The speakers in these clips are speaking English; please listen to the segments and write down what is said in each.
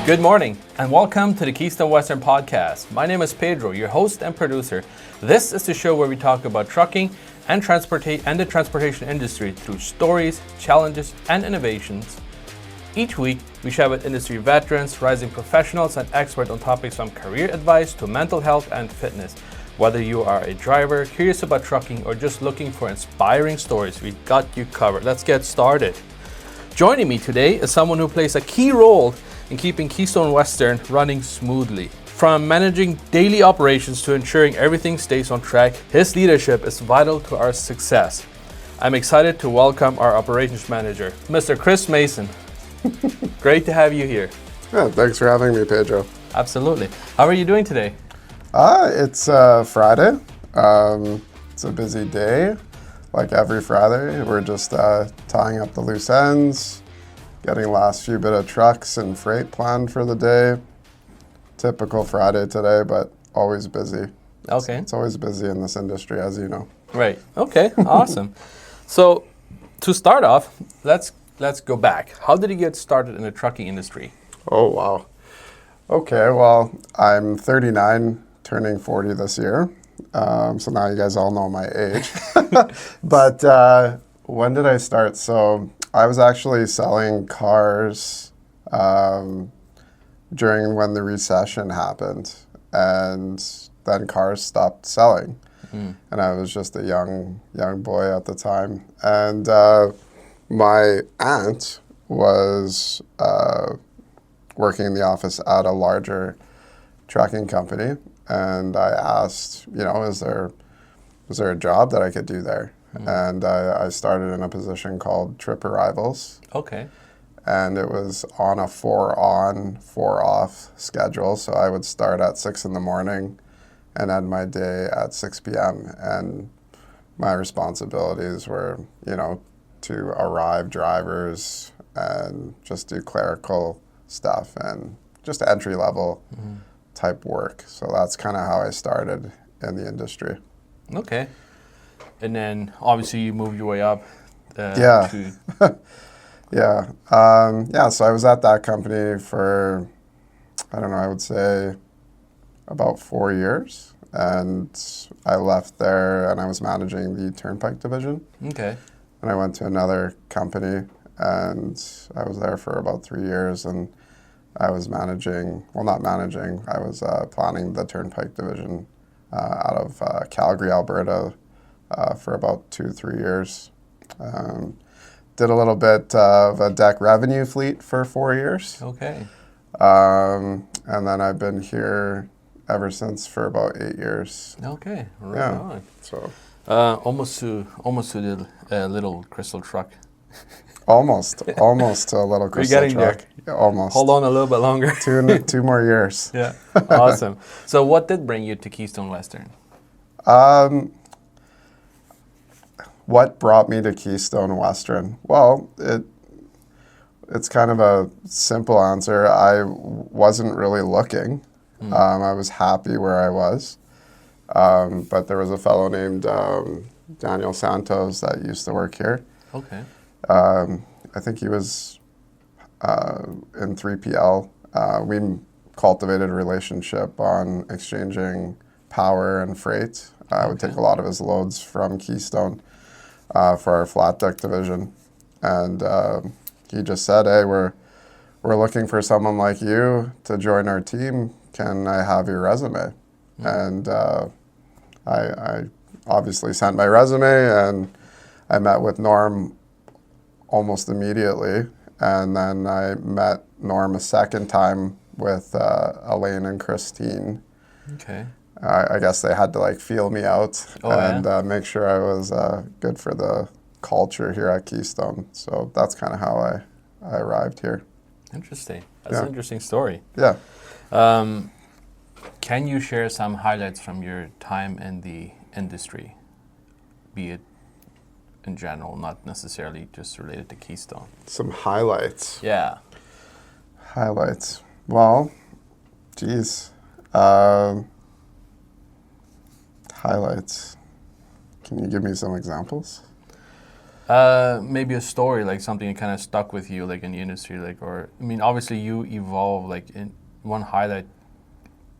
Good morning, and welcome to the Keystone Western podcast. My name is Pedro, your host and producer. This is the show where we talk about trucking and the transportation industry through stories, challenges, and innovations. Each week, we share with industry veterans, rising professionals, and experts on topics from career advice to mental health and fitness. Whether you are a driver, curious about trucking, or just looking for inspiring stories, we got you covered. Let's get started. Joining me today is someone who plays a key role in keeping Keystone Western running smoothly. From managing daily operations to ensuring everything stays on track, his leadership is vital to our success. I'm excited to welcome our operations manager, Mr. Chris Mason. Great to have you here. Yeah, thanks for having me, Pedro. Absolutely. How are you doing today? It's Friday. It's a busy day. Like every Friday, we're just tying up the loose ends, getting last few bit of trucks and freight planned for the day. Typical Friday today, but always busy. Okay. It's always busy in this industry, as you know. Right. Okay. Awesome. So, to start off, let's go back. How did you get started in the trucking industry? Oh, wow. Okay, well, I'm 39, turning 40 this year. So now you guys all know my age. But when did I start? So I was actually selling cars during when the recession happened, and then cars stopped selling. And I was just a young boy at the time. And my aunt was working in the office at a larger trucking company, and I asked, is there a job that I could do there? And I started in a position called trip arrivals. Okay. And it was on a 4-on, 4-off schedule. So I would start at 6 in the morning and end my day at 6 p.m. And my responsibilities were, to arrive drivers and just do clerical stuff and just entry-level type work. So that's kind of how I started in the industry. Okay. And then obviously you moved your way up. Yeah. So I was at that company for, I would say about 4 years. And I left there and I was managing the Turnpike division. Okay. And I went to another company and I was there for about 3 years, and I was I was planning the Turnpike division out of Calgary, Alberta for about 2-3 years. Did a little bit of a deck revenue fleet for 4 years. Okay. And then I've been here ever since for about 8 years. Okay. Right on. So almost to the little crystal truck. almost to a little crystal We're getting truck. there. Yeah, almost. Hold on a little bit longer. two more years. Yeah. Awesome. So what did bring you to Keystone Western? What brought me to Keystone Western? Well, it's kind of a simple answer. I wasn't really looking. I was happy where I was. But there was a fellow named Daniel Santos that used to work here. Okay. I think he was in 3PL. We cultivated a relationship on exchanging power and freight. I would take a lot of his loads from Keystone for our flat deck division. And he just said, hey, we're looking for someone like you to join our team. Can I have your resume? And I obviously sent my resume, and I met with Norm almost immediately. And then I met Norm a second time with Elaine and Christine. Okay. I guess they had to feel me out make sure I was good for the culture here at Keystone. So that's kind of how I arrived here. Interesting. That's an interesting story. Yeah. Can you share some highlights from your time in the industry, be it in general, not necessarily just related to Keystone? Some highlights. Yeah. Highlights. Well, geez. Highlights. Can you give me some examples? Maybe a story, like something that kind of stuck with you, like in the industry, like, or I mean, obviously you evolve. Like in one highlight,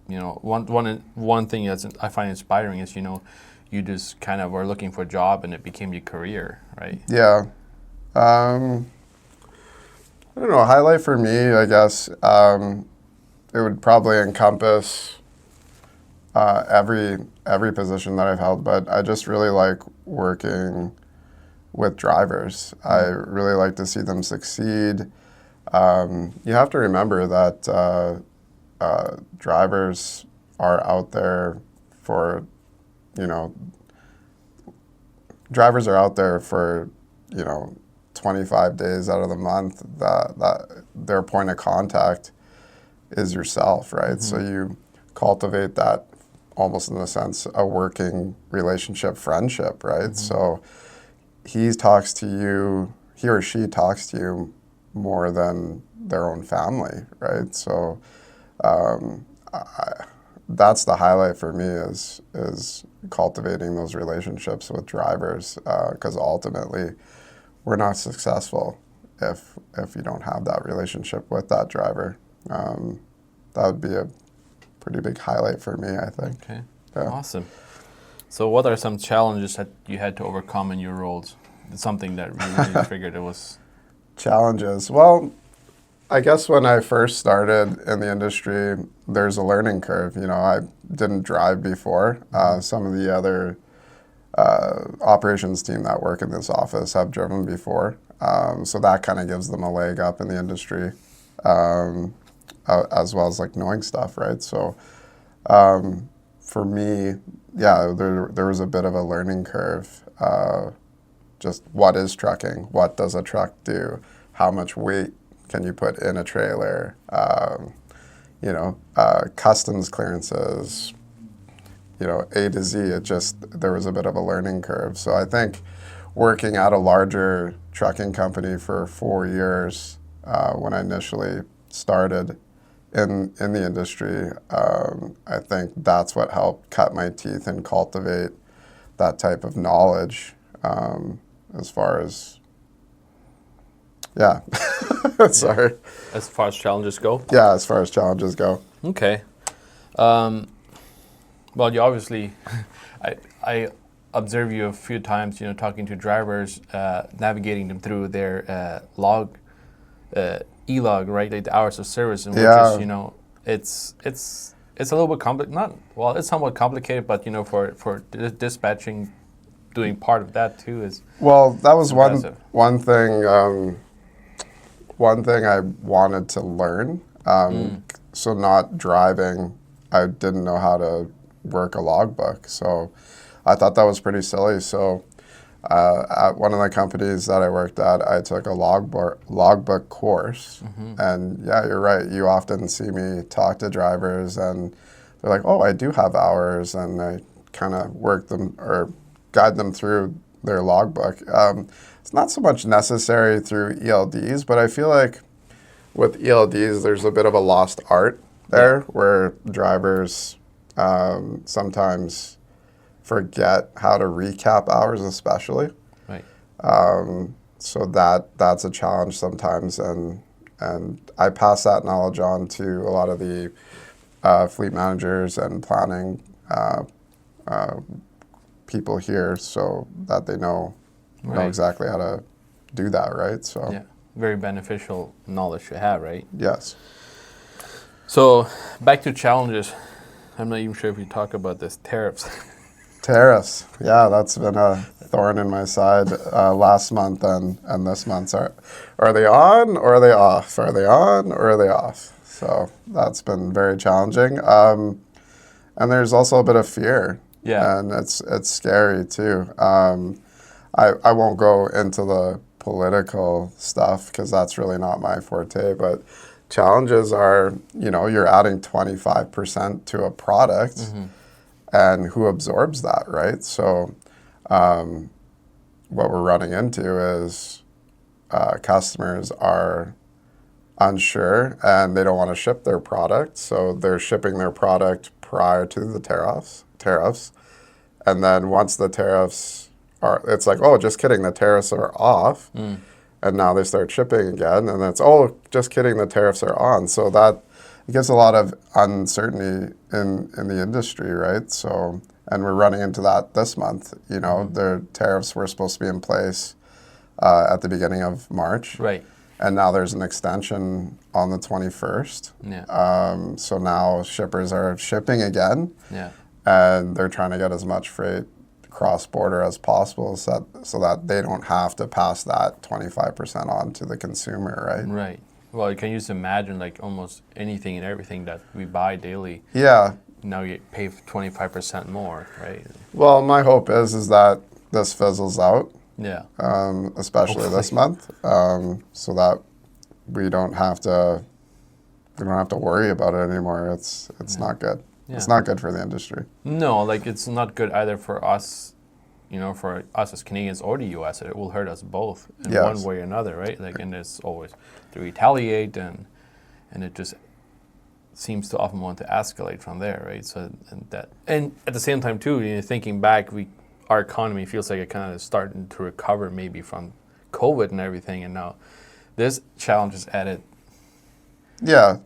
one thing that's I find inspiring is you just kind of were looking for a job and it became your career, right? Yeah. I don't know. Highlight for me, I guess, it would probably encompass every position that I've held, but I just really like working with drivers. I really like to see them succeed. You have to remember that drivers are out there for, you know, drivers are out there for, 25 days out of the month. That their point of contact is yourself, right? So you cultivate that almost in a sense a working relationship, friendship, right? So he or she talks to you more than their own family, right? So that's the highlight for me is cultivating those relationships with drivers, because ultimately we're not successful if you don't have that relationship with that driver. That would be a pretty big highlight for me, I think. Okay, Yeah. awesome. So what are some challenges that you had to overcome in your roles? Something that really triggered it was... Challenges. Well, I guess when I first started in the industry, there's a learning curve. I didn't drive before. Some of the other operations team that work in this office have driven before. So that kind of gives them a leg up in the industry, as well as like knowing stuff, right? So for me, yeah, there was a bit of a learning curve. Just what is trucking? What does a truck do? How much weight can you put in a trailer? Customs clearances, A to Z. There was a bit of a learning curve. So I think working at a larger trucking company for 4 years, when I initially started in the industry, I think that's what helped cut my teeth and cultivate that type of knowledge, as far as, yeah. Sorry. As far as challenges go? Yeah, as far as challenges go. Okay. Well, you obviously, I observe you a few times, talking to drivers, navigating them through their e-log, right? Like the hours of service, and which is, it's a little bit it's somewhat complicated, but for dispatching, doing part of that too is... Well, that was impressive. one thing I wanted to learn. So not driving, I didn't know how to work a logbook. So I thought that was pretty silly. So at one of the companies that I worked at, I took a logbook course. And yeah, you're right. You often see me talk to drivers and they're like, oh, I do have hours. And I kind of work them or guide them through their logbook. It's not so much necessary through ELDs, but I feel like with ELDs, there's a bit of a lost art there where drivers sometimes forget how to recap hours, especially. Right. So that's a challenge sometimes, and I pass that knowledge on to a lot of the fleet managers and planning people here, so that they know exactly how to do that, right? So yeah, very beneficial knowledge to have, right? Yes. So back to challenges. I'm not even sure if we talk about this, tariffs. Tariffs, yeah, that's been a thorn in my side last month and this month. Are they on or are they off? Are they on or are they off? So that's been very challenging. And there's also a bit of fear. Yeah. And it's scary too. I won't go into the political stuff because that's really not my forte, but challenges are, you're adding 25% to a product and who absorbs that, right? So what we're running into is customers are unsure and they don't want to ship their product, so they're shipping their product prior to the tariffs. And then once the tariffs are, it's like, oh, just kidding, the tariffs are off. And now they start shipping again, and it's, oh, just kidding, the tariffs are on. So that it gives a lot of uncertainty in the industry, right? So, and we're running into that this month. You know, the tariffs were supposed to be in place at the beginning of March. Right. And now there's an extension on the 21st. Yeah. So now shippers are shipping again. Yeah. And they're trying to get as much freight cross-border as possible so that they don't have to pass that 25% on to the consumer, right? Right. Well, you can just imagine like almost anything and everything that we buy daily. Yeah. Now you pay 25% more, right? Well, my hope is that this fizzles out. Yeah. Especially this month, so that we don't have to worry about it anymore. It's not good. Yeah. It's not good for the industry. No, like it's not good either for us, you know, for us as Canadians or the U.S. It will hurt us both in one way or another, right? Like, and it's always to retaliate, and it just seems to often want to escalate from there, right? So and at the same time too, you know, thinking back, our economy feels like it kind of starting to recover maybe from COVID and everything, and now this challenge is added. Yeah,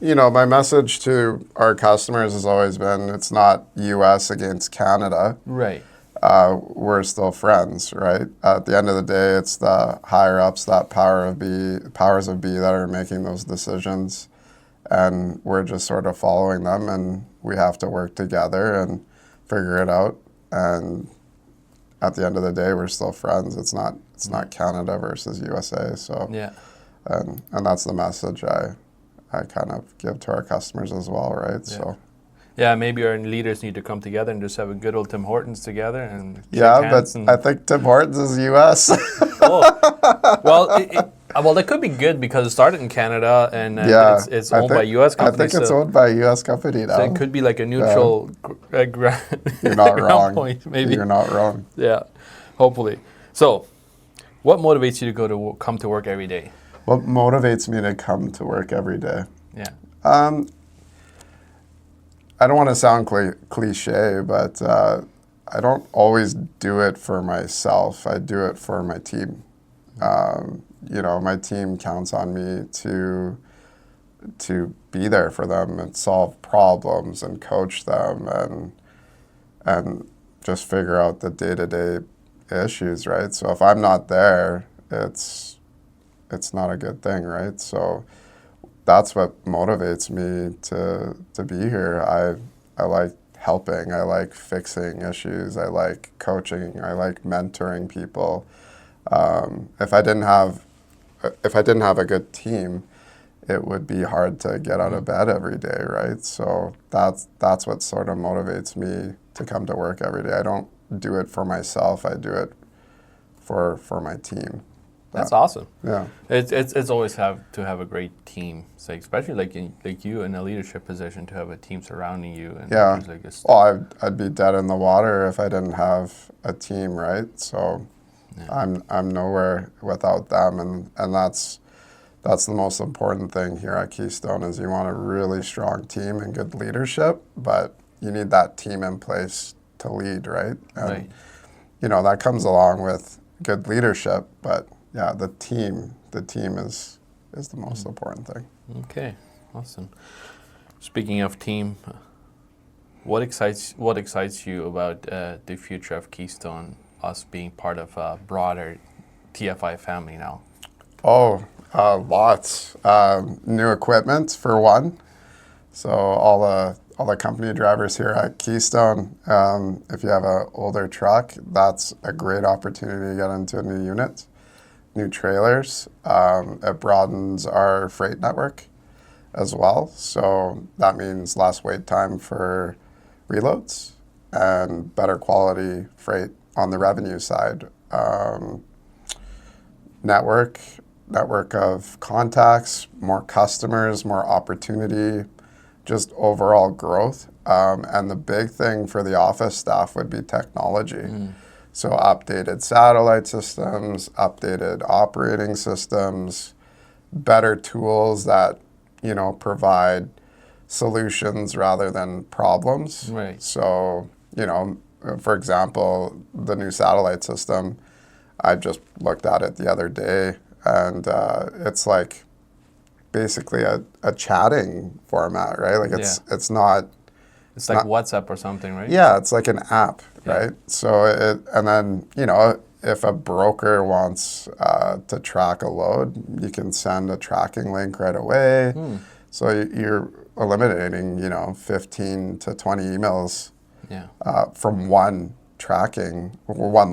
my message to our customers has always been, it's not U.S. against Canada. Right. We're still friends, right? At the end of the day, it's the higher ups, that powers of be that are making those decisions, and we're just sort of following them, and we have to work together and figure it out. And at the end of the day, we're still friends. It's not Canada versus USA. So yeah, and that's the message I kind of give to our customers as well, right? Yeah. So yeah, maybe our leaders need to come together and just have a good old Tim Hortons together and yeah, but I think Tim Hortons is U.S. Oh, well, that could be good because it started in Canada and it's owned by U.S. companies. I think it's owned by a U.S. company now. So it could be like a neutral You're not wrong. point, maybe. You're not wrong. Yeah, hopefully. So, what motivates you to come to work every day? What motivates me to come to work every day? Yeah. I don't want to sound cliche, but I don't always do it for myself. I do it for my team. My team counts on me to be there for them and solve problems and coach them and just figure out the day-to-day issues, right? So if I'm not there, it's not a good thing, right? So that's what motivates me to be here. I like helping. I like fixing issues. I like coaching. I like mentoring people. If I didn't have a good team, it would be hard to get out of bed every day, right? So that's what sort of motivates me to come to work every day. I don't do it for myself. I do it for my team. That's awesome. Yeah, it's always to have a great team, so especially like you in a leadership position, to have a team surrounding you. And yeah. Like this. Well, I'd be dead in the water if I didn't have a team, right? So yeah. I'm nowhere without them, and that's the most important thing here at Keystone is you want a really strong team and good leadership, but you need that team in place to lead, right? And right. That comes along with good leadership, but yeah, the team is the most important thing. Okay, awesome. Speaking of team, what excites you about the future of Keystone, us being part of a broader TFI family now? Oh, lots. New equipment for one. So all the company drivers here at Keystone, if you have an older truck, that's a great opportunity to get into a new unit. New trailers. It broadens our freight network as well. So that means less wait time for reloads and better quality freight on the revenue side. Network of contacts, more customers, more opportunity, just overall growth. And the big thing for the office staff would be technology. So updated satellite systems, updated operating systems, better tools that, provide solutions rather than problems. Right. So, for example, the new satellite system, I just looked at it the other day, and it's like basically a chatting format, right? Like it's not. It's like WhatsApp or something, right? Yeah, it's like an app, Yeah. right? So and then, if a broker wants to track a load, you can send a tracking link right away. So you're eliminating, 15 to 20 emails Yeah. from one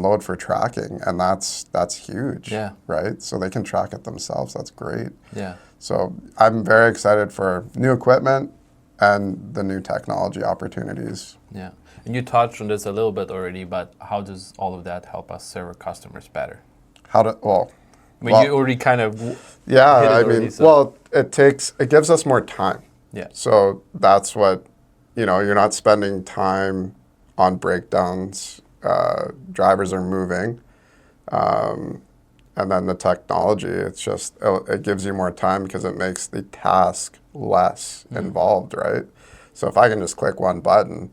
load for tracking, and that's huge, Yeah. right? So they can track it themselves. That's great. Yeah. So I'm very excited for new equipment and the new technology opportunities. Yeah. And you touched on this a little bit already, but how does all of that help us serve our customers better? Well, I mean, you already kind of yeah, hit it I already, mean, so. well, it gives us more time. Yeah. So that's what, you're not spending time on breakdowns. Drivers are moving. And then the technology, it gives you more time because it makes the task less involved, right? So if I can just click one button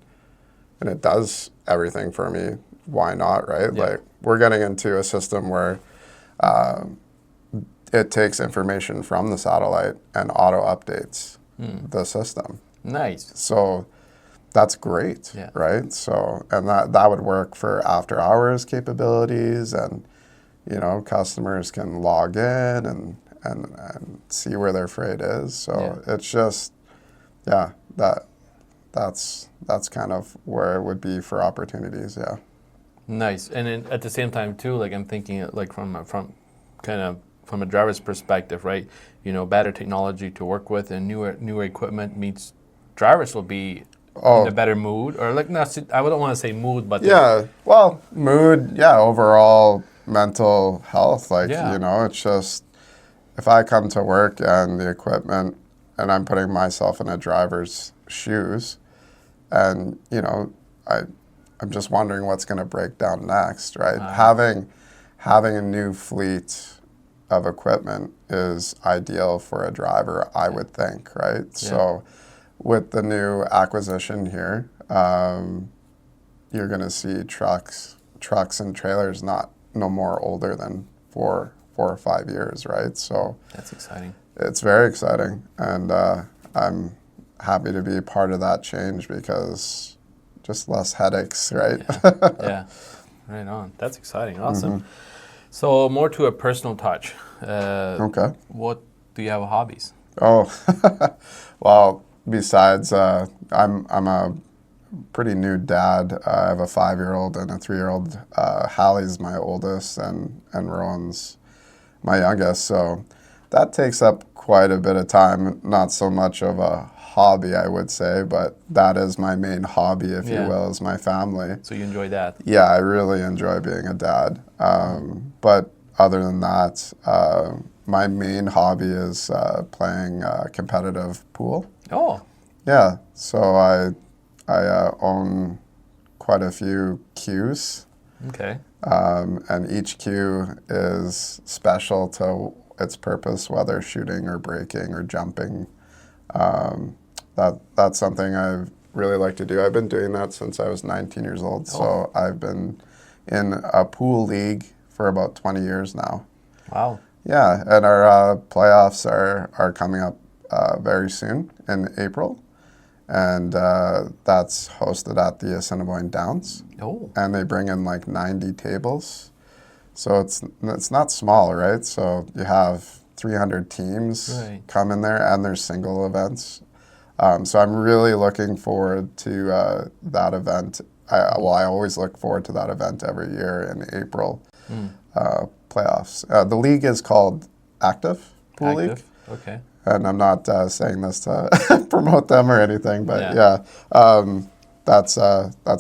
and it does everything for me, why not, right? Yeah. Like, we're getting into a system where it takes information from the satellite and auto updates the system. Nice. So that's great, Yeah. right? So, and that would work for after hours capabilities, and customers can log in and see where their freight is. So it's just, yeah, that's kind of where it would be for opportunities. Yeah. Nice. And then at the same time too, like I'm thinking like from a driver's perspective, right? Better technology to work with and newer equipment means drivers will be in a better mood, or like not. I wouldn't want to say mood, but well, mood. Yeah, overall mental health. Like it's just, if I come to work and the equipment, and I'm putting myself in a driver's shoes, and I'm just wondering what's going to break down next, right? Having a new fleet of equipment is ideal for a driver, I would think, right? Yeah. So with the new acquisition here, you're going to see trucks and trailers no more older than 4 or 5 years, right? So that's exciting. It's very exciting, and I'm happy to be part of that change because just less headaches, right? Yeah. Right on. That's exciting. Awesome. So more to a personal touch. Okay. What do you have hobbies? Oh, well, besides, I'm a pretty new dad. I have a 5-year-old and a 3-year-old. Hallie's my oldest, and Rowan's my youngest. So that takes up quite a bit of time. Not so much of a hobby, I would say, but that is my main hobby, if you will, is my family. So you enjoy that? Yeah, I really enjoy being a dad. But other than that, my main hobby is playing competitive pool. Oh. Yeah, so I own quite a few cues. Okay. And each cue is special to its purpose, whether shooting or braking or jumping. That's something I really like to do. I've been doing that since I was 19 years old. So I've been in a pool league for about 20 years now. Wow. Yeah, and our playoffs are coming up very soon in April. And that's hosted at the Assiniboine Downs. Oh. And they bring in like 90 tables. So it's not small, right? So you have 300 teams come in there, and there's single events. So I'm really looking forward to that event. I always look forward to that event every year in April, playoffs. The league is called Active Pool League. Okay. And I'm not saying this to promote them or anything, but that's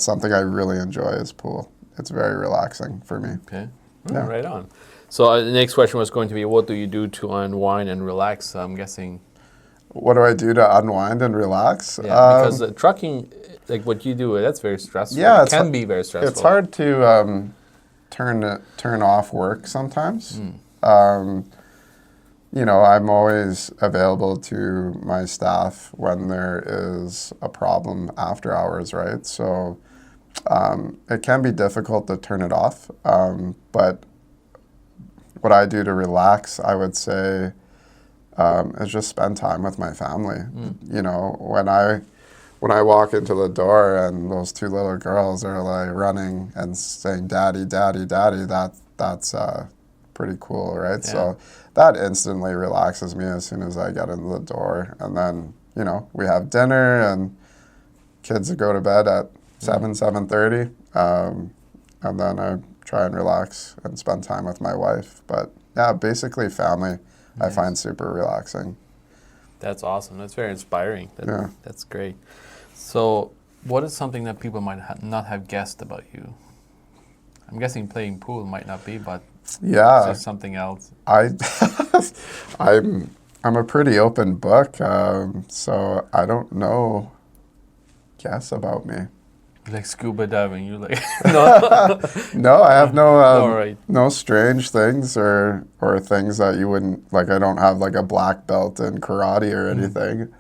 something I really enjoy is pool. It's very relaxing for me. Okay. Yeah. Right on. So the next question was going to be, what do you do to unwind and relax? I'm guessing. What do I do to unwind and relax? Yeah, because trucking, like what you do, that's very stressful. Yeah, it can be very stressful. It's hard to turn off work sometimes. I'm always available to my staff when there is a problem after hours, right? So It can be difficult to turn it off, but what I do to relax, I would say, is just spend time with my family. You know, when I walk into the door and those two little girls are like running and saying "Daddy, Daddy, Daddy," that's pretty cool, right? Yeah. So that instantly relaxes me as soon as I get into the door, and then we have dinner and kids go to bed at 7:30, and then I try and relax and spend time with my wife. But yeah, basically family, I find super relaxing. That's awesome. That's very inspiring. Yeah. That's great. So, what is something that people might not have guessed about you? I'm guessing playing pool might not be, but Yeah, is there something else? I I'm a pretty open book, so I don't know. Guess about me. Like scuba diving, you like no. No, I have All right. no strange things or things that you wouldn't like. I don't have like a black belt in karate or anything.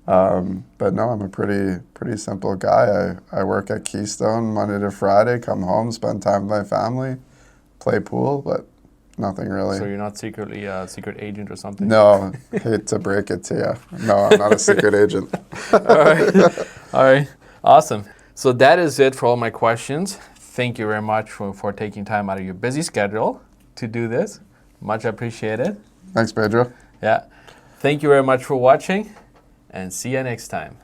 But no, I'm a pretty simple guy. I work at Keystone Monday to Friday, come home, spend time with my family, play pool, but nothing really. So you're not secretly a secret agent or something? No, hate to break it to you. No, I'm not a secret agent. All right. All right. Awesome. So that is it for all my questions. Thank you very much for taking time out of your busy schedule to do this. Much appreciated. Thanks, Pedro. Yeah. Thank you very much for watching, and see you next time.